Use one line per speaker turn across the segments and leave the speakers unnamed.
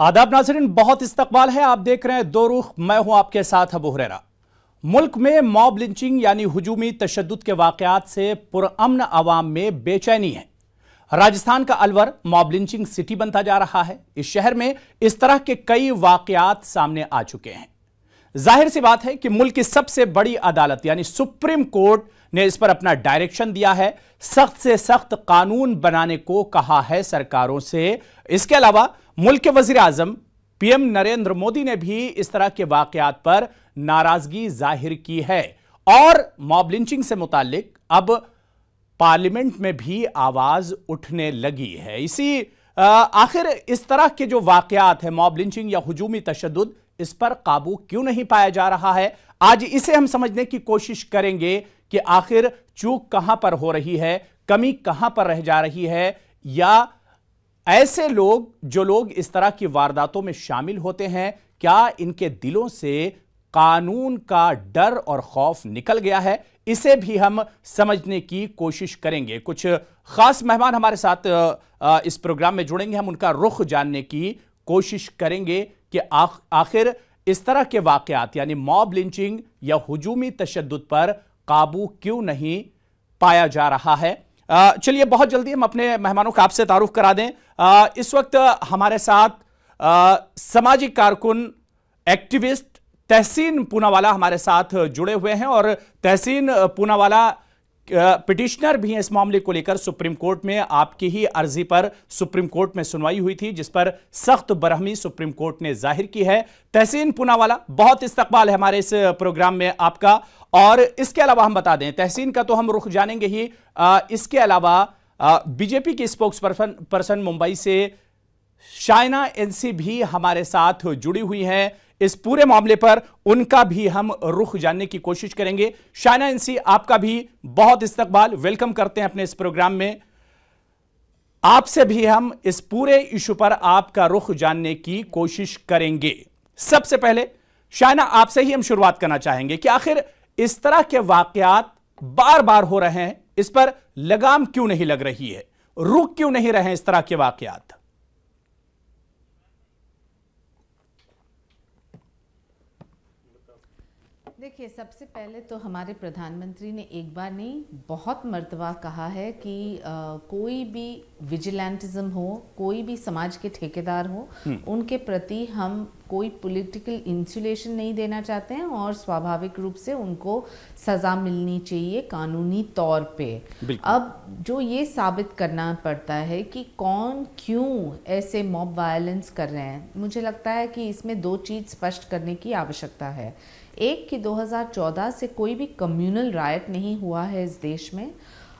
आदाब नाज़रीन, बहुत इस्तकबाल है। आप देख रहे हैं दो रुख, मैं हूं आपके साथ अबू हुरैरा। मुल्क में मॉब लिंचिंग यानी हुजूमी तशद्दुद के वाकयात से पुरअमन अवाम में बेचैनी है। राजस्थान का अलवर मॉब लिंचिंग सिटी बनता जा रहा है। इस शहर में इस तरह के कई वाकयात सामने आ चुके हैं। जाहिर सी बात है कि मुल्क की सबसे बड़ी अदालत यानी सुप्रीम कोर्ट ने इस पर अपना डायरेक्शन दिया है, सख्त से सख्त कानून बनाने को कहा है सरकारों से। इसके अलावा मुल्क के वजीर आजम पीएम नरेंद्र मोदी ने भी इस तरह के वाकयात पर नाराजगी जाहिर की है और मॉब लिंचिंग से मुताल्लिक अब पार्लियामेंट में भी आवाज उठने लगी है। आखिर इस तरह के जो वाकयात है मॉब लिंचिंग या हुजूमी तशद्दुद, इस पर काबू क्यों नहीं पाया जा रहा है? आज इसे हम समझने की कोशिश करेंगे कि आखिर चूक कहां पर हो रही है, कमी कहां पर रह जा रही है, या ऐसे जो लोग इस तरह की वारदातों में शामिल होते हैं, क्या इनके दिलों से कानून का डर और खौफ निकल गया है? इसे भी हम समझने की कोशिश करेंगे। कुछ खास मेहमान हमारे साथ इस प्रोग्राम में जुड़ेंगे। हम उनका रुख जानने की कोशिश करेंगे कि आखिर इस तरह के वाकयात यानी मॉब लिंचिंग या हुजूमी तशद्दुद पर काबू क्यों नहीं पाया जा रहा है। चलिए बहुत जल्दी हम अपने मेहमानों का आपसे तारुफ करा दें। इस वक्त हमारे साथ सामाजिक कारकुन एक्टिविस्ट तहसीन पूनावाला हमारे साथ जुड़े हुए हैं और तहसीन पूनावाला पिटिशनर भी हैं इस मामले को लेकर। सुप्रीम कोर्ट में आपकी ही अर्जी पर सुप्रीम कोर्ट में सुनवाई हुई थी, जिस पर सख्त बरहमी सुप्रीम कोर्ट ने जाहिर की है। तहसीन पूनावाला, बहुत इस्तकबाल है हमारे इस प्रोग्राम में आपका। और इसके अलावा हम बता दें, तहसीन का तो हम रुख जानेंगे ही, इसके अलावा बीजेपी की स्पोक्स पर्सन मुंबई से शाइना एनसी भी हमारे साथ जुड़ी हुई हैं। इस पूरे मामले पर उनका भी हम रुख जानने की कोशिश करेंगे। शाइना एनसी, आपका भी बहुत इस्तकबाल, वेलकम करते हैं अपने इस प्रोग्राम में। आपसे भी हम इस पूरे इशू पर आपका रुख जानने की कोशिश करेंगे। सबसे पहले शाइना, आपसे ही हम शुरुआत करना चाहेंगे कि आखिर इस तरह के वाकयात बार बार हो रहे हैं, इस पर लगाम क्यों नहीं लग रही है, रुक क्यों नहीं रहे इस तरह के वाकयात?
देखिए, सबसे पहले तो हमारे प्रधानमंत्री ने एक बार नहीं बहुत मर्तबा कहा है कि कोई भी विजिलेंटिज्म हो, कोई भी समाज के ठेकेदार हो, उनके प्रति हम कोई पॉलिटिकल इंसुलेशन नहीं देना चाहते हैं और स्वाभाविक रूप से उनको सज़ा मिलनी चाहिए कानूनी तौर पे। अब जो ये साबित करना पड़ता है कि कौन क्यों ऐसे मॉब वायलेंस कर रहे हैं, मुझे लगता है कि इसमें दो चीज़ स्पष्ट करने की आवश्यकता है। एक कि 2014 से कोई भी कम्युनल रायट नहीं हुआ है इस देश में।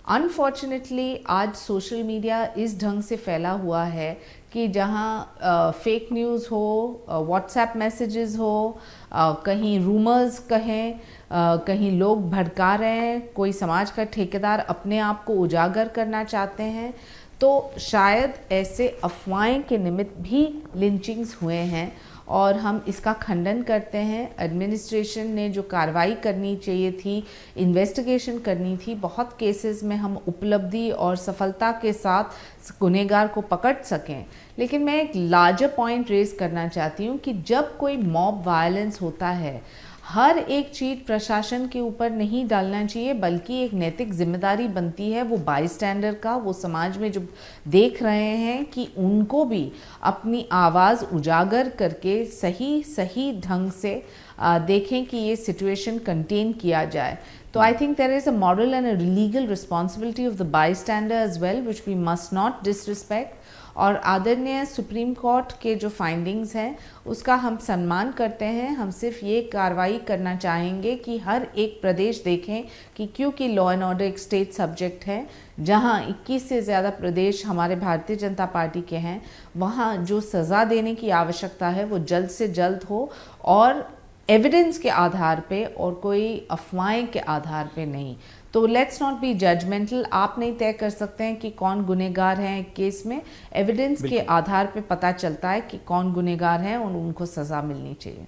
अनफॉर्चुनेटली आज सोशल मीडिया इस ढंग से फैला हुआ है कि जहां फेक न्यूज़ हो, व्हाट्सएप मैसेजेस हो, कहीं रूमर्स कहें, कहीं लोग भड़का रहे हैं, कोई समाज का ठेकेदार अपने आप को उजागर करना चाहते हैं, तो शायद ऐसे अफवाहें के निमित्त भी लिंचिंग्स हुए हैं और हम इसका खंडन करते हैं। एडमिनिस्ट्रेशन ने जो कार्रवाई करनी चाहिए थी, इन्वेस्टिगेशन करनी थी, बहुत केसेस में हम उपलब्धि और सफलता के साथ गुनहगार को पकड़ सकें। लेकिन मैं एक लार्जर पॉइंट रेज करना चाहती हूँ कि जब कोई मॉब वायलेंस होता है, हर एक चीज प्रशासन के ऊपर नहीं डालना चाहिए, बल्कि एक नैतिक जिम्मेदारी बनती है वो बाईस्टैंडर का, वो समाज में जो देख रहे हैं कि उनको भी अपनी आवाज़ उजागर करके सही ढंग से देखें कि ये सिचुएशन कंटेन किया जाए। तो I think there is a moral and a legal responsibility of the bystander as well which we must not disrespect. और आदरणीय सुप्रीम कोर्ट के जो फाइंडिंग्स हैं उसका हम सम्मान करते हैं। हम सिर्फ ये कार्रवाई करना चाहेंगे कि हर एक प्रदेश देखें कि क्योंकि लॉ एंड ऑर्डर एक स्टेट सब्जेक्ट है, जहां 21 से ज़्यादा प्रदेश हमारे भारतीय जनता पार्टी के हैं, वहां जो सज़ा देने की आवश्यकता है वो जल्द से जल्द हो और एविडेंस के आधार पे और कोई अफवाहें के आधार पे नहीं। तो लेट्स नॉट बी जजमेंटल। आप नहीं तय कर सकते हैं कि कौन गुनहगार हैं केस में, एविडेंस के आधार पे पता चलता है कि कौन गुनहगार हैं और उनको सजा मिलनी चाहिए।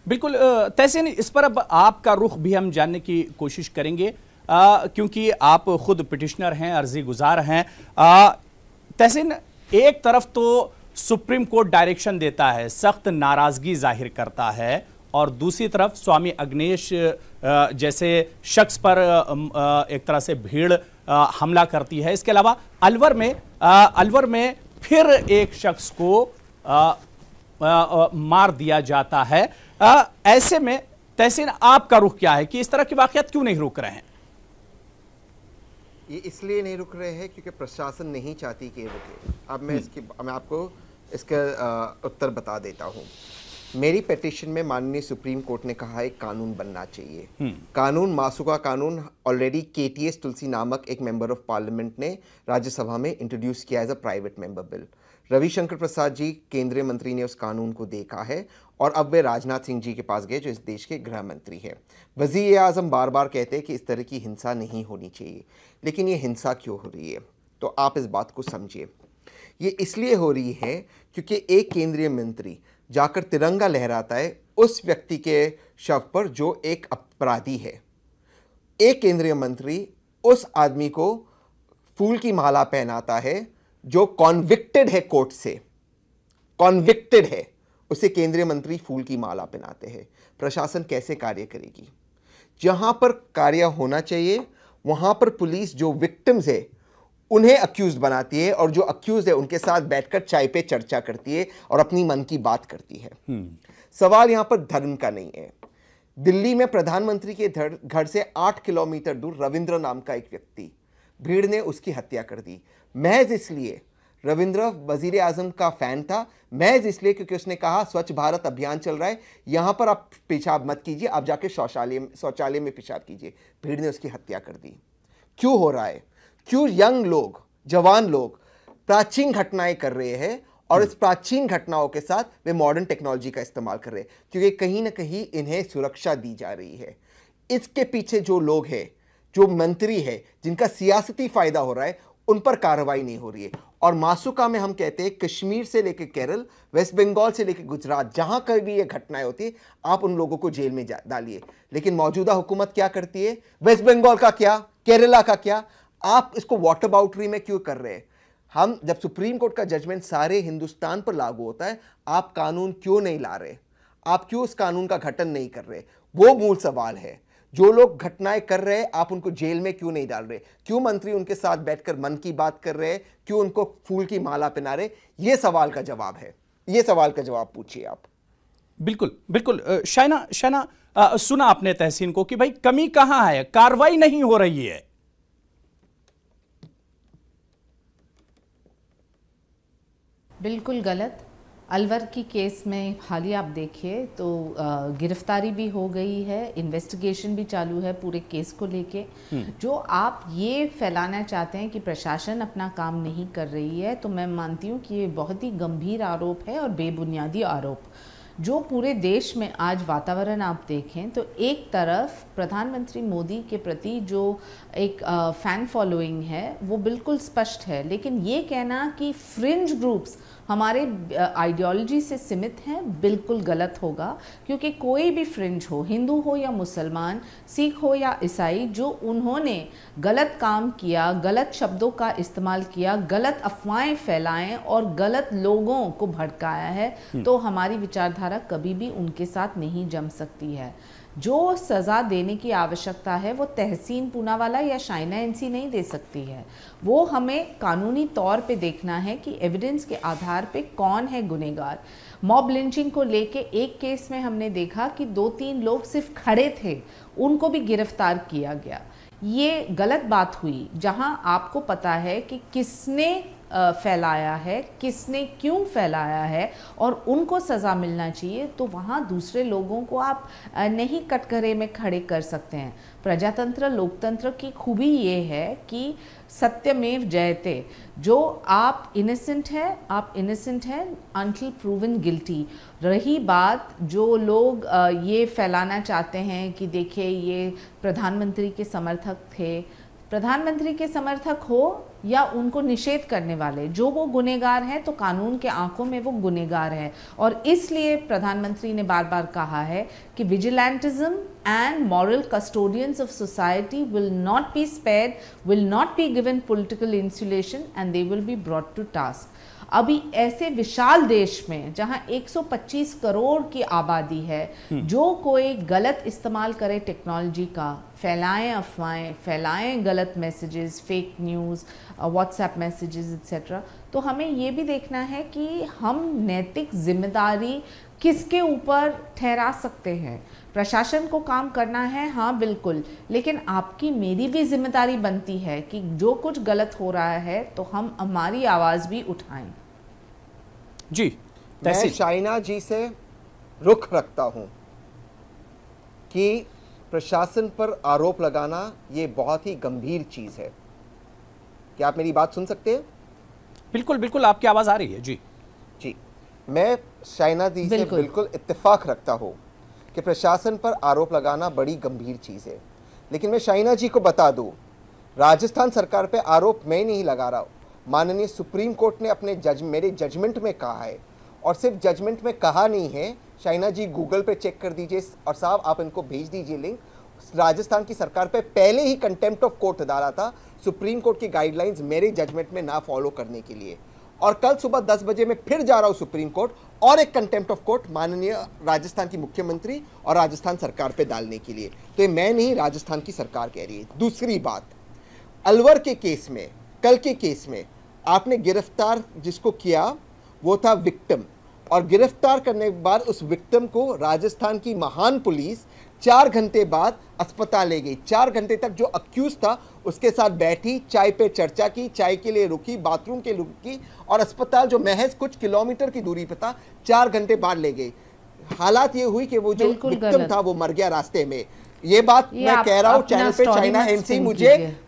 बिल्कुल तहसीन, इस पर अब आपका रुख भी हम जानने की कोशिश करेंगे क्योंकि आप खुद पिटिशनर हैं, अर्जी गुजार हैं। तहसीन, एक तरफ तो सुप्रीम कोर्ट डायरेक्शन देता है, सख्त नाराजगी जाहिर करता है, और दूसरी तरफ स्वामी अग्नेश जैसे शख्स पर एक तरह से भीड़ हमला करती है। इसके अलावा अलवर में फिर एक शख्स को मार दिया जाता है। ऐसे में तहसीन, आपका रुख क्या है कि इस तरह की वाकयात क्यों नहीं रुक रहे हैं?
ये इसलिए नहीं रुक रहे हैं क्योंकि प्रशासन नहीं चाहती कि ये रुके। अब मैं आपको इसका उत्तर बता देता हूँ। मेरी पिटीशन में माननीय सुप्रीम कोर्ट ने कहा है कानून बनना चाहिए। कानून, मासुका कानून, ऑलरेडी केटीएस तुलसी नामक एक मेंबर ऑफ पार्लियामेंट ने राज्यसभा में इंट्रोड्यूस किया as a private member bill. Ravi Shankar Prasad ji केंद्रीय मंत्री ने उस कानून को देखा है और अब वे राजनाथ सिंह जी के पास गए जो इस देश के गृह मंत्री हैं। वज़ीर आज़म बार बार कहते हैं कि इस तरह की हिंसा नहीं होनी चाहिए, लेकिन ये हिंसा क्यों हो रही है? तो आप इस बात को समझिए। ये इसलिए हो रही है क्योंकि एक केंद्रीय मंत्री जाकर तिरंगा लहराता है उस व्यक्ति के शव पर जो एक अपराधी है। एक केंद्रीय मंत्री उस आदमी को फूल की माला पहनाता है जो कॉन्विक्टेड है, कोर्ट से कॉन्विक्टेड है, उसे केंद्रीय मंत्री फूल की माला पहनाते हैं। प्रशासन कैसे कार्य करेगी? जहां पर कार्य होना चाहिए वहां पर पुलिस जो विक्टिम्स है उन्हें अक्यूज बनाती है और जो अक्यूज है उनके साथ बैठकर चाय पे चर्चा करती है और अपनी मन की बात करती है। सवाल यहां पर धर्म का नहीं है। दिल्ली में प्रधानमंत्री के घर से 8 किलोमीटर दूर रविंद्र नाम का एक व्यक्ति, भीड़ ने उसकी हत्या कर दी महज इसलिए, रविंद्र वजीर आजम का फैन था, महज इसलिए क्योंकि उसने कहा स्वच्छ भारत अभियान चल रहा है, यहां पर आप पेशाब मत कीजिए, आप जाके शौचालय में पेशाब कीजिए। भीड़ ने उसकी हत्या कर दी। क्यों हो रहा है? क्यों यंग लोग, जवान लोग प्राचीन घटनाएं कर रहे हैं और इस प्राचीन घटनाओं के साथ वे मॉडर्न टेक्नोलॉजी का इस्तेमाल कर रहे हैं? क्योंकि कहीं ना कहीं इन्हें सुरक्षा दी जा रही है। इसके पीछे जो लोग हैं, जो मंत्री है, जिनका सियासती फायदा हो रहा है, उन पर कार्रवाई नहीं हो रही है। और मासूका में हम कहते हैं कश्मीर से लेकर केरल, वेस्ट बंगाल से लेकर गुजरात, जहां कभी ये घटनाएं होती है आप उन लोगों को जेल में डालिए। लेकिन मौजूदा हुकूमत क्या करती है? वेस्ट बंगाल का क्या, केरला का क्या, आप इसको वाटर बाउटरी में क्यों कर रहे हैं? हम जब सुप्रीम कोर्ट का जजमेंट सारे हिंदुस्तान पर लागू होता है, आप कानून क्यों नहीं ला रहे? आप क्यों उस कानून का गठन नहीं कर रहे? वो मूल सवाल है। जो लोग घटनाएं कर रहे हैं आप उनको जेल में क्यों नहीं डाल रहे? क्यों मंत्री उनके साथ बैठकर मन की बात कर रहे हैं? क्यों उनको फूल की माला पहना रहे? ये सवाल का जवाब है। ये सवाल का जवाब पूछिए आप।
बिल्कुल बिल्कुल। शाइना, सुना आपने तहसीन को कि भाई कमी कहां है, कार्रवाई नहीं हो रही है।
बिल्कुल गलत। अलवर की केस में हालिया आप देखिए तो गिरफ्तारी भी हो गई है, इन्वेस्टिगेशन भी चालू है पूरे केस को लेके। जो आप ये फैलाना चाहते हैं कि प्रशासन अपना काम नहीं कर रही है, तो मैं मानती हूँ कि ये बहुत ही गंभीर आरोप है और बेबुनियादी आरोप। जो पूरे देश में आज वातावरण आप देखें तो एक तरफ प्रधानमंत्री मोदी के प्रति जो एक फैन फॉलोइंग है वो बिल्कुल स्पष्ट है, लेकिन ये कहना कि फ्रिंज ग्रुप्स हमारे आइडियोलॉजी से सीमित हैं बिल्कुल गलत होगा। क्योंकि कोई भी फ्रिंज हो, हिंदू हो या मुसलमान, सिख हो या ईसाई, जो उन्होंने गलत काम किया, गलत शब्दों का इस्तेमाल किया, गलत अफवाहें फैलाएं और गलत लोगों को भड़काया है, तो हमारी विचारधारा कभी भी उनके साथ नहीं जम सकती है। जो सज़ा देने की आवश्यकता है वो तहसीन पूनावाला या शाइना एनसी नहीं दे सकती है। वो हमें कानूनी तौर पे देखना है कि एविडेंस के आधार पे कौन है गुनहगार। मॉब लिंचिंग को लेके एक केस में हमने देखा कि 2-3 लोग सिर्फ खड़े थे, उनको भी गिरफ्तार किया गया। ये गलत बात हुई जहां आपको पता है कि किसने फैलाया है, किसने क्यों फैलाया है और उनको सज़ा मिलना चाहिए, तो वहाँ दूसरे लोगों को आप नहीं कटघरे में खड़े कर सकते हैं। प्रजातंत्र, लोकतंत्र की खूबी ये है कि सत्यमेव जयते। जो आप इनोसेंट हैं अनटिल प्रूवन गिल्टी। रही बात जो लोग ये फैलाना चाहते हैं कि देखिए ये प्रधानमंत्री के समर्थक थे, प्रधानमंत्री के समर्थक हो या उनको निषेध करने वाले, जो वो गुनहगार हैं तो कानून के आंखों में वो गुनहगार है। और इसलिए प्रधानमंत्री ने बार बार कहा है कि vigilantism and moral custodians of society will not be spared, will not be given political insulation and they will be brought to task. अभी ऐसे विशाल देश में जहां 125 करोड़ की आबादी है, जो कोई गलत इस्तेमाल करे टेक्नोलॉजी का, फैलाएं अफवाहें, फैलाएं गलत messages, fake news, WhatsApp messages etcetera, तो हमें ये भी देखना है कि हम नैतिक जिम्मेदारी किसके ऊपर ठहरा सकते हैं। प्रशासन को काम करना है, हाँ बिल्कुल, लेकिन आपकी मेरी भी जिम्मेदारी बनती है कि जो कुछ गलत हो रहा है तो हम हमारी आवाज भी उठाएं।
जी,
मैं शाइना जी से रुख रखता हूं कि प्रशासन पर आरोप लगाना ये बहुत ही गंभीर चीज है। क्या आप मेरी बात सुन सकते हैं?
बिल्कुल बिल्कुल, आपकी आवाज आ रही है। जी
जी, मैं शाइना जी से बिल्कुल इत्तेफाक रखता हूं कि प्रशासन पर आरोप लगाना बड़ी गंभीर चीज़ है, लेकिन मैं शाइना जी को बता दूं, राजस्थान सरकार पे आरोप मैं नहीं लगा रहा हूं। माननीय सुप्रीम कोर्ट ने अपने मेरे जजमेंट में कहा है, और सिर्फ जजमेंट में कहा नहीं है, शाइना जी गूगल पे चेक कर दीजिए, और साहब आप इनको भेज दीजिए लिंक। राजस्थान की सरकार पे पहले ही कंटेम्प्ट ऑफ कोर्ट डाला था सुप्रीम कोर्ट की गाइडलाइंस मेरे जजमेंट में ना फॉलो करने के लिए, और कल सुबह 10 बजे मैं फिर जा रहा हूं सुप्रीम कोर्ट और एक कंटेम्प्ट ऑफ कोर्ट माननीय राजस्थान की मुख्यमंत्री और राजस्थान सरकार पे डालने के लिए। तो ये मैं नहीं, राजस्थान की सरकार कह रही है। दूसरी बात, अलवर के केस में, कल के केस में आपने गिरफ्तार जिसको किया वो था विक्टिम, और गिरफ्तार करने के बाद उस विक्टिम को राजस्थान की महान पुलिस 4 घंटे बाद अस्पताल ले गई। 4 घंटे तक जो अक्यूज था उसके साथ बैठी, चाय पे चर्चा की, चाय के लिए रुकी, बाथरूम के लिए रुकी, और अस्पताल जो महज कुछ किलोमीटर की दूरी पे था 4 घंटे बाद ले गई। हालात ये हुई कि वो जो विक्टिम था वो मर गया रास्ते में। ये बात मैं कह रहा हूं चैनल पे, शाइना एनसी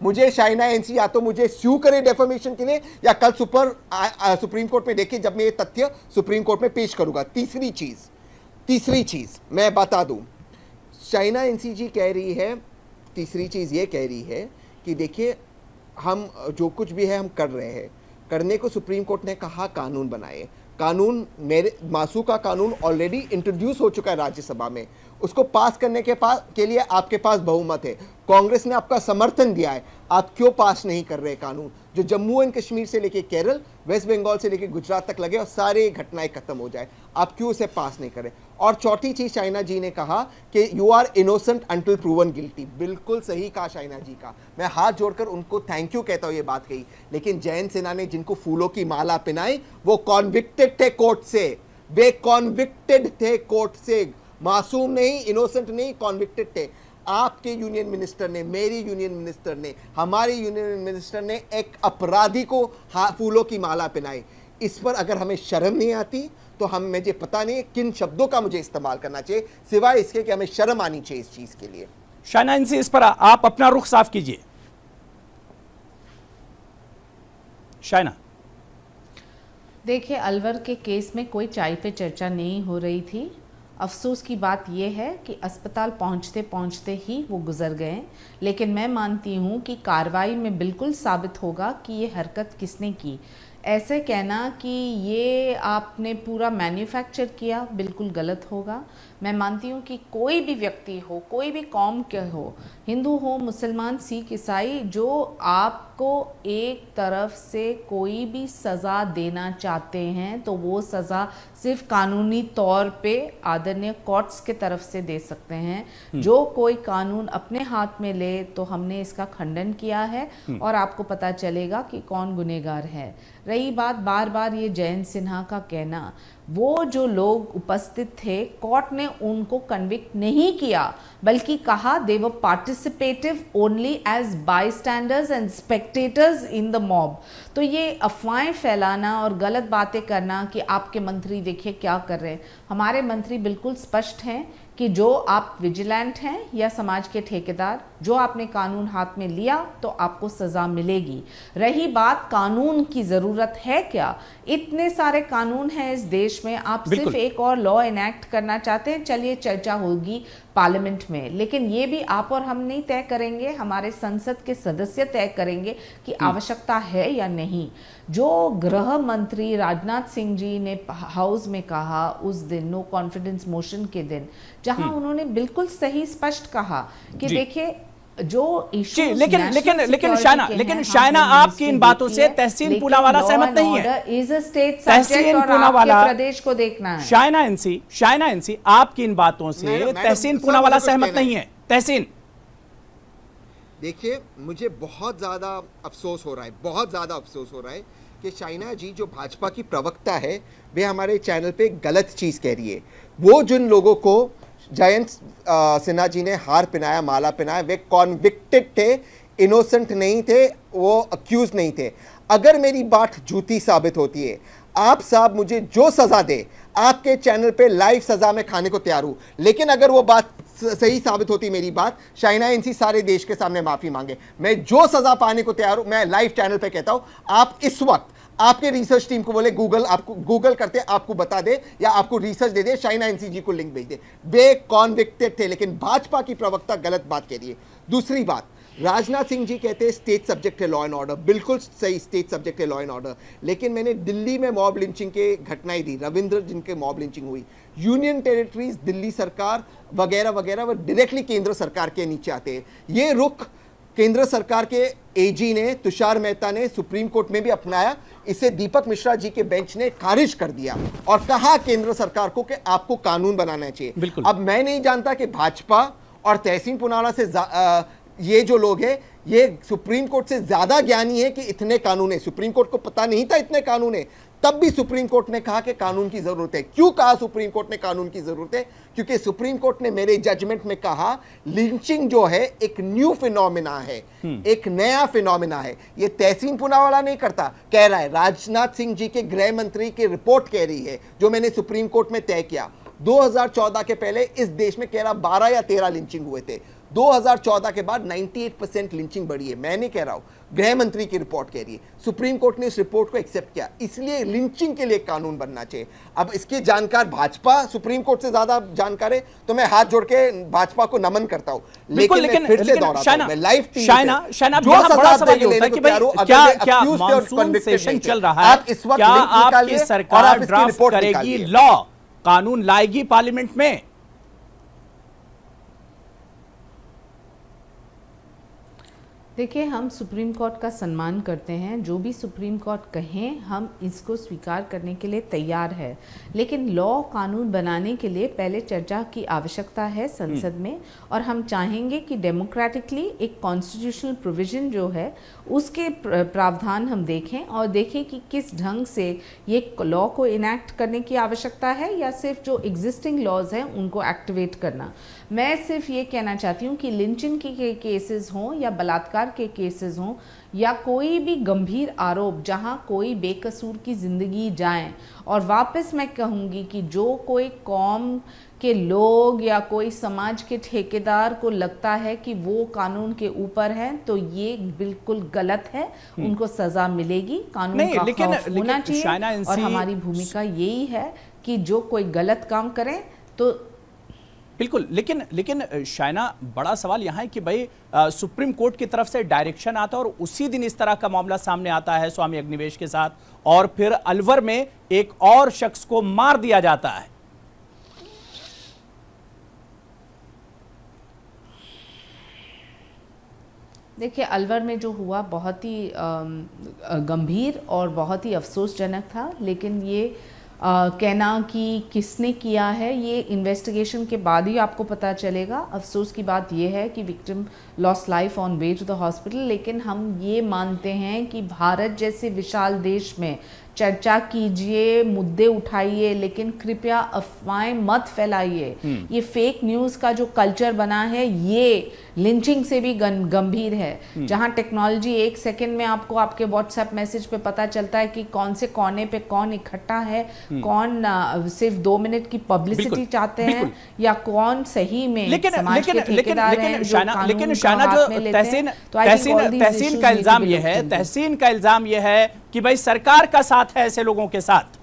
मुझे शाइना एनसी या तो मुझे स्यू करे डेफेमेशन के लिए, या कल सुप्रीम कोर्ट में देखिए जब मैं ये तथ्य सुप्रीम कोर्ट में पेश करूंगा। तीसरी चीज मैं बता दूं, शाइना एनसी जी कह रही है, तीसरी चीज ये कह रही है कि देखिए हम जो कुछ भी है हम कर रहे हैं, करने को सुप्रीम कोर्ट ने कहा कानून बनाए। कानून मेरे मासू का कानून ऑलरेडी इंट्रोड्यूस हो चुका है राज्यसभा में, उसको पास करने के लिए आपके पास बहुमत है, कांग्रेस ने आपका समर्थन दिया है, आप क्यों पास नहीं कर रहे कानून जो जम्मू एंड कश्मीर से लेके केरल, वेस्ट बंगाल से लेके गुजरात तक लगे और सारे घटनाएं खत्म हो जाए, आप क्यों उसे पास नहीं करें? और चौथी चीज शाइना जी ने कहा कि you are innocent until proven guilty. बिल्कुल सही कहा शाइना जी का, मैं हाथ जोड़कर उनको थैंक यू कहता हूं ये बात कही, लेकिन जयंत सिन्हा ने जिनको फूलों की माला पहनाई वो कॉन्विक्टेड थे कोर्ट से, वे कॉन्विक्टेड थे कोर्ट से, मासूम नहीं, इनोसेंट नहीं, कॉन्विक्टेड थे। आपके यूनियन मिनिस्टर ने, मेरी यूनियन मिनिस्टर ने, हमारे यूनियन मिनिस्टर ने एक अपराधी को फूलों की माला पहनाई। इस पर अगर हमें शर्म नहीं आती तो मुझे पता नहीं किन शब्दों का मुझे इस्तेमाल करना चाहिए, सिवाय इसके कि हमें शर्म आनी चाहिए इस चीज के लिए।
शाइना इनसे इस पर आप अपना रुख साफ कीजिए। शाइना,
देखिए, अलवर के केस में कोई चाय पे चर्चा नहीं हो रही थी। अफसोस की बात यह है कि अस्पताल पहुंचते पहुंचते ही वो गुजर गए, लेकिन मैं मानती हूं कि कार्रवाई में बिल्कुल साबित होगा कि ये हरकत किसने की। ऐसे कहना कि ये आपने पूरा मैन्युफैक्चर किया बिल्कुल गलत होगा। मैं मानती हूँ कि कोई भी व्यक्ति हो, कोई भी कौम के हो, हिंदू हो, मुसलमान, सिख, ईसाई, जो आपको एक तरफ से कोई भी सज़ा देना चाहते हैं तो वो सज़ा सिर्फ कानूनी तौर पे आदरणीय कोर्ट्स के तरफ से दे सकते हैं। जो कोई कानून अपने हाथ में ले तो हमने इसका खंडन किया है और आपको पता चलेगा कि कौन गुनहगार है। रही बात बार बार ये जयंत सिन्हा का कहना, वो जो लोग उपस्थित थे कोर्ट ने उनको कन्विक्ट नहीं किया, बल्कि कहा they were participative only as bystanders and spectators in the mob. तो ये अफवाहें फैलाना और गलत बातें करना कि आपके मंत्री देखिए क्या कर रहे हैं, हमारे मंत्री बिल्कुल स्पष्ट हैं कि जो आप विजिलेंट हैं या समाज के ठेकेदार, जो आपने कानून हाथ में लिया तो आपको सजा मिलेगी। रही बात कानून की जरूरत है क्या, इतने सारे कानून हैं इस देश में, आप सिर्फ एक और लॉ इनैक्ट करना चाहते हैं, चलिए चर्चा होगी पार्लियामेंट में, लेकिन ये भी आप और हम नहीं तय करेंगे, हमारे संसद के सदस्य तय करेंगे कि आवश्यकता है या नहीं। जो गृह मंत्री राजनाथ सिंह जी ने हाउस में कहा उस दिन, नो कॉन्फिडेंस मोशन के दिन, जहां उन्होंने बिल्कुल सही स्पष्ट कहा कि देखिए जो इश्यूज
लेकिन शायना आपकी इन बातों से तहसीन पूनावाला सहमत नहीं है।
तहसीन पूनावाला प्रदेश को देखना है।
शायना इनसी आपकी इन बातों से तहसीन पूनावाला सहमत नहीं है। तहसीन,
देखिए, मुझे बहुत ज्यादा अफसोस हो रहा है कि शाइना जी जो भाजपा की प्रवक्ता है वे हमारे चैनल पे गलत चीज कह रही है। वो जिन लोगों को जयंत सिन्हा जी ने हार पहनाया, माला पहनाया, वे कॉन्विक्टेड थे, इनोसेंट नहीं थे, वो अक्यूज नहीं थे। अगर मेरी बात झूठी साबित होती है, आप साहब मुझे जो सजा दे, आपके चैनल पे लाइव सजा में खाने को तैयार हूं। लेकिन अगर वो बात सही साबित होती मेरी बात, शाइना इनसी सारे देश के सामने माफी मांगे, मैं जो सजा पाने को तैयार हूं। मैं लाइव चैनल पे कहता हूं, आप इस वक्त आपके रिसर्च टीम को बोले गूगल, आपको गूगल करते आपको बता दे या आपको रिसर्च दे दे, शाइना एनसी जी को लिंक भेज दे। वे कॉन्विक्टेड थे, लेकिन भाजपा की प्रवक्ता गलत बात कह रही है। दूसरी बात, राजनाथ सिंह जी कहते हैं स्टेट सब्जेक्ट है लॉ एंड ऑर्डर, बिल्कुल सही, स्टेट सब्जेक्ट है लॉ एंड ऑर्डर। लेकिन मैंने दिल्ली में मॉब लिंचिंग के घटनाएं दी, रविंद्र जिनके मॉब लिंचिंग हुई, यूनियन टेरिटरीज, दिल्ली सरकार वगैरह वगैरह, वो डायरेक्टली केंद्र सरकार के नीचे आते हैं। ये रुख केंद्र सरकार के एजी ने, तुषार मेहता ने सुप्रीम कोर्ट में भी अपनाया। इसे दीपक मिश्रा जी के बेंच ने खारिज कर दिया और कहा केंद्र सरकार को कि आपको कानून बनाना चाहिए। अब मैं नहीं जानता कि भाजपा और तहसीन पूनावाला से ये जो लोग हैं, ये सुप्रीम कोर्ट से ज्यादा ज्ञानी है कि इतने कानून है। सुप्रीम कोर्ट को पता नहीं था इतने कानून है, तब भी सुप्रीम कोर्ट ने कहा कि कानून की जरूरत है। क्यों कहा सुप्रीम कोर्ट ने कानून की जरूरत है? क्योंकि सुप्रीम कोर्ट ने मेरे जजमेंट में कहा लिंचिंग जो है एक न्यू फिनोमिना है, एक नया फिनोमिना है। ये तहसीन पूनावाला नहीं करता, कह रहा है राजनाथ सिंह जी के गृह मंत्री की रिपोर्ट कह रही है, जो मैंने सुप्रीम कोर्ट में तय किया। 2014 के पहले इस देश में कह रहा 12 या 13 लिंचिंग हुए थे। 2014 के बाद 98% लिंचिंग बढ़ी है। मैं नहीं कह रहा हूं, गृह मंत्री की रिपोर्ट कह रही है। सुप्रीम कोर्ट ने इस रिपोर्ट को एक्सेप्ट किया, इसलिए लिंचिंग के लिए कानून बनना चाहिए। अब इसके जानकार भाजपा सुप्रीम कोर्ट से ज्यादा जानकार है, तो मैं हाथ जोड़ के भाजपा को नमन करता हूं। लेकिन फिर से दोहराता हूं, मैं लाइव
जो सजा देने को तैयार हूं, क्या मानसून सेशन चल रहा है, क्या आपकी सरकार ड्राफ्ट करेगी लॉ, कानून लाएगी पार्लियामेंट में?
देखिए, हम सुप्रीम कोर्ट का सम्मान करते हैं, जो भी सुप्रीम कोर्ट कहें हम इसको स्वीकार करने के लिए तैयार है। लेकिन लॉ कानून बनाने के लिए पहले चर्चा की आवश्यकता है संसद में, और हम चाहेंगे कि डेमोक्रेटिकली एक कॉन्स्टिट्यूशनल प्रोविजन जो है उसके प्रावधान हम देखें और देखें कि किस ढंग से ये लॉ को इनैक्ट करने की आवश्यकता है या सिर्फ जो एग्जिस्टिंग लॉज हैं उनको एक्टिवेट करना। मैं सिर्फ ये कहना चाहती हूँ कि लिंचिंग के केसेस हों या बलात्कार के केसेस हों या कोई भी गंभीर आरोप जहां कोई बेकसूर की ज़िंदगी जाए, और वापस मैं कहूँगी कि जो कोई कौम के लोग या कोई समाज के ठेकेदार को लगता है कि वो कानून के ऊपर है, तो ये बिल्कुल गलत है। उनको सज़ा मिलेगी, कानून का खौफ होना चाहिए, और हमारी भूमिका यही है कि जो कोई गलत काम करें तो
बिल्कुल। लेकिन शाइना, बड़ा सवाल यहाँ है कि भाई सुप्रीम कोर्ट की तरफ से डायरेक्शन आता है और उसी दिन इस तरह का मामला सामने आता है स्वामी अग्निवेश के साथ, और फिर अलवर में एक और शख्स को मार दिया जाता है।
देखिए, अलवर में जो हुआ बहुत ही गंभीर और बहुत ही अफसोसजनक था, लेकिन ये कहना कि किसने किया है ये इन्वेस्टिगेशन के बाद ही आपको पता चलेगा। अफसोस की बात ये है कि victim lost life on way to the hospital, लेकिन हम ये मानते हैं कि भारत जैसे विशाल देश में चर्चा कीजिए, मुद्दे उठाइए, लेकिन कृपया अफवाहें मत फैलाइए। ये फेक न्यूज़ का जो कल्चर बना है ये लिंचिंग से भी गंभीर है, जहां टेक्नोलॉजी 1 सेकंड में आपको आपके व्हाट्सएप मैसेज पे पता चलता है कि कौन से कोने पे कौन इकट्ठा है, कौन सिर्फ 2 मिनट की पब्लिसिटी चाहते हैं या कौन सही में समाज के ठेकेदार हैं जो
लेकिन शाना, जो तहसीन का इल्जाम यह है कि भाई सरकार का साथ है ऐसे लोगों के साथ।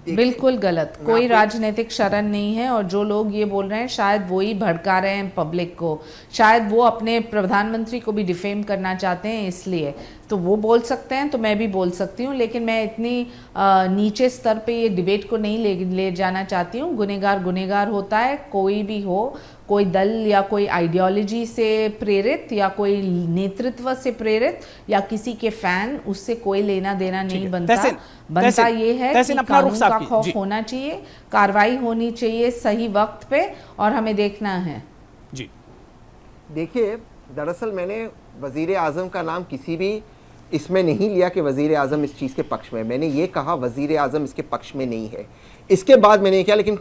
बिल्कुल गलत, कोई राजनीतिक शरण नहीं है, और जो लोग ये बोल रहे हैं शायद वो ही भड़का रहे हैं पब्लिक को, शायद वो अपने प्रधानमंत्री को भी डिफेम करना चाहते हैं। इसलिए तो वो बोल सकते हैं तो मैं भी बोल सकती हूँ, लेकिन मैं इतनी नीचे स्तर पे ये डिबेट को नहीं ले जाना चाहती हूँ। गुनहगार गुनहगार होता है, कोई भी हो, कोई दल या कोई आइडियोलॉजी से प्रेरित या कोई नेतृत्व से प्रेरित या किसी के फैन, उससे कोई लेना देना नहीं बनता ये है कि कानून का खौफ होना चाहिए, कार्रवाई होनी चाहिए सही वक्त पे, और हमें देखना है।
जी
देखिए, दरअसल मैंने वजीर आजम का नाम किसी भी इसमें नहीं लिया कि वजीर आजम इस चीज़ के पक्ष में, मैंने ये कहा वजीर आजम इसके पक्ष में नहीं है। इसके बाद मैंने क्या, लेकिन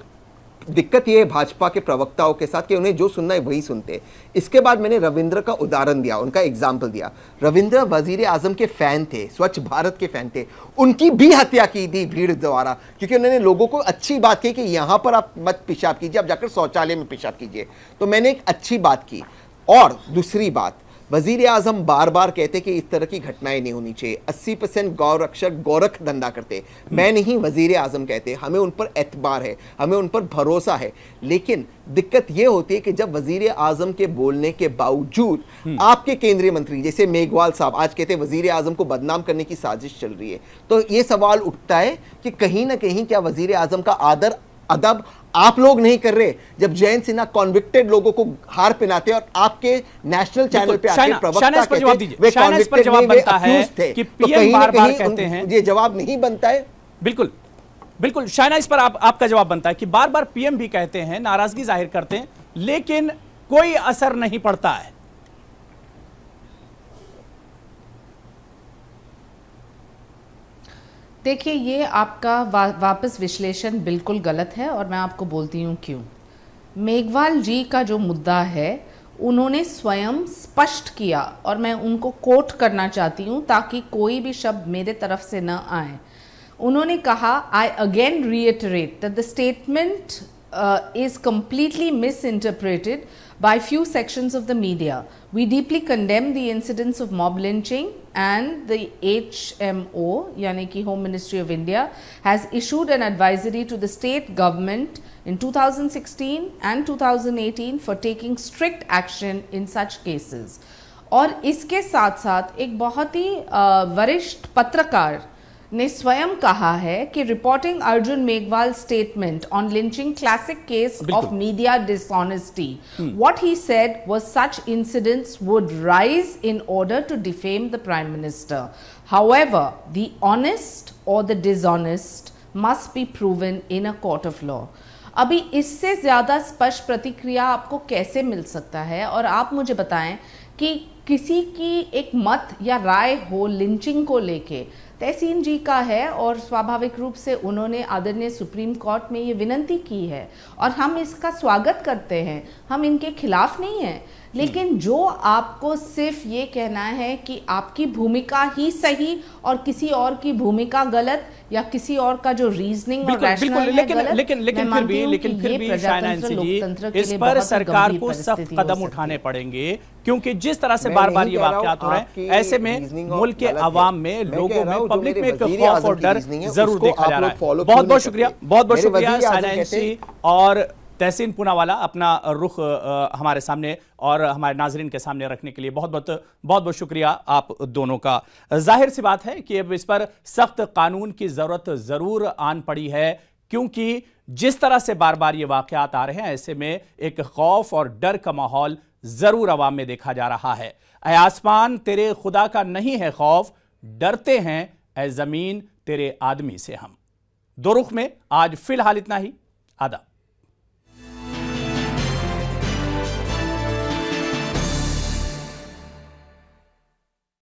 दिक्कत ये है भाजपा के प्रवक्ताओं के साथ कि उन्हें जो सुनना है वही सुनते। इसके बाद मैंने रविंद्र का उदाहरण दिया, उनका एग्जाम्पल दिया। रविंद्र वजीर आजम के फैन थे, स्वच्छ भारत के फैन थे, उनकी भी हत्या की थी भीड़ द्वारा, क्योंकि उन्होंने लोगों को अच्छी बात कही कि यहाँ पर आप मत पेशाब कीजिए, आप जाकर शौचालय में पेशाब कीजिए। तो मैंने एक अच्छी बात की। और दूसरी बात, वजीर आजम बार बार कहते कि इस तरह की घटनाएं नहीं होनी चाहिए। 80% गौरक्षक गोरख धंधा करते, मैं नहीं, वजीर आजम कहते। हमें उन पर एतबार है, हमें उन पर भरोसा है। लेकिन दिक्कत यह होती है कि जब वजीर आजम के बोलने के बावजूद आपके केंद्रीय मंत्री जैसे मेघवाल साहब आज कहते वजीर आजम को बदनाम करने की साजिश चल रही है, तो यह सवाल उठता है कि कहीं ना कहीं क्या वजीर आजम का आदर अदब आप लोग नहीं कर रहे? जब जयंत सिन्हा कॉन्विक्टेड लोगों को हार पहनाते और आपके नेशनल चैनल पे आके प्रवक्ता कहते वे कॉन्विक्टेड नहीं, वे अक्यूज थे, तो कहीं ना कहीं ये जवाब नहीं बनता है।
बिल्कुल बिल्कुल शायना, इस पर आपका जवाब बनता है कि बार बार पीएम भी कहते हैं, नाराजगी जाहिर करते हैं, लेकिन कोई असर नहीं पड़ता है।
देखिए, ये आपका वापस विश्लेषण बिल्कुल गलत है, और मैं आपको बोलती हूँ क्यों। मेघवाल जी का जो मुद्दा है, उन्होंने स्वयं स्पष्ट किया, और मैं उनको कोट करना चाहती हूँ ताकि कोई भी शब्द मेरे तरफ से न आए। उन्होंने कहा, I again reiterate that the statement is completely misinterpreted by few sections of the media. We deeply condemn the incidents of mob lynching, and the HMO, yani ki Home Ministry of India, has issued an advisory to the state government in 2016 and 2018 for taking strict action in such cases. और इसके साथ साथ एक बहुत ही वरिष्ठ पत्रकार ने स्वयं कहा है कि reporting Arjun Meghwal statement on lynching classic case of media dishonesty, what he said was such incidents would rise in order to defame the prime minister. However, the honest और the dishonest must be proven in a court of law. अभी इससे ज्यादा स्पष्ट प्रतिक्रिया आपको कैसे मिल सकता है? और आप मुझे बताएं कि किसी की एक मत या राय हो लिंचिंग को लेके, तहसीन जी का है, और स्वाभाविक रूप से उन्होंने आदरणीय सुप्रीम कोर्ट में ये विनती की है, और हम इसका स्वागत करते हैं, हम इनके खिलाफ नहीं हैं। लेकिन जो आपको सिर्फ ये कहना है कि आपकी भूमिका ही सही और किसी और की भूमिका गलत, या किसी और का जो रीजनिंग और रैशनल है गलत,
लेकिन फिर भी शायना जी, इस पर सरकार को सख्त कदम उठाने पड़ेंगे, क्योंकि जिस तरह से बार बार ये वाकयात हो रहे हैं, ऐसे में मुल्क के अवाम में, लोगों में, पब्लिक में एक खौफ और डर जरूर देखा जा रहा है। बहुत बहुत शुक्रिया, बहुत बहुत शुक्रिया शायना जी और तहसीन पूनावाला, अपना रुख हमारे सामने और हमारे नाजरीन के सामने रखने के लिए बहुत बहुत शुक्रिया आप दोनों का। जाहिर सी बात है कि अब इस पर सख्त कानून की जरूरत जरूर आन पड़ी है, क्योंकि जिस तरह से बार बार ये वाकयात आ रहे हैं, ऐसे में एक खौफ और डर का माहौल जरूर अवाम में देखा जा रहा है। ऐ आसमान तेरे खुदा का नहीं है खौफ, डरते हैं ऐ जमीन तेरे आदमी से हम। दो रुख में आज फिलहाल इतना ही। आदाब।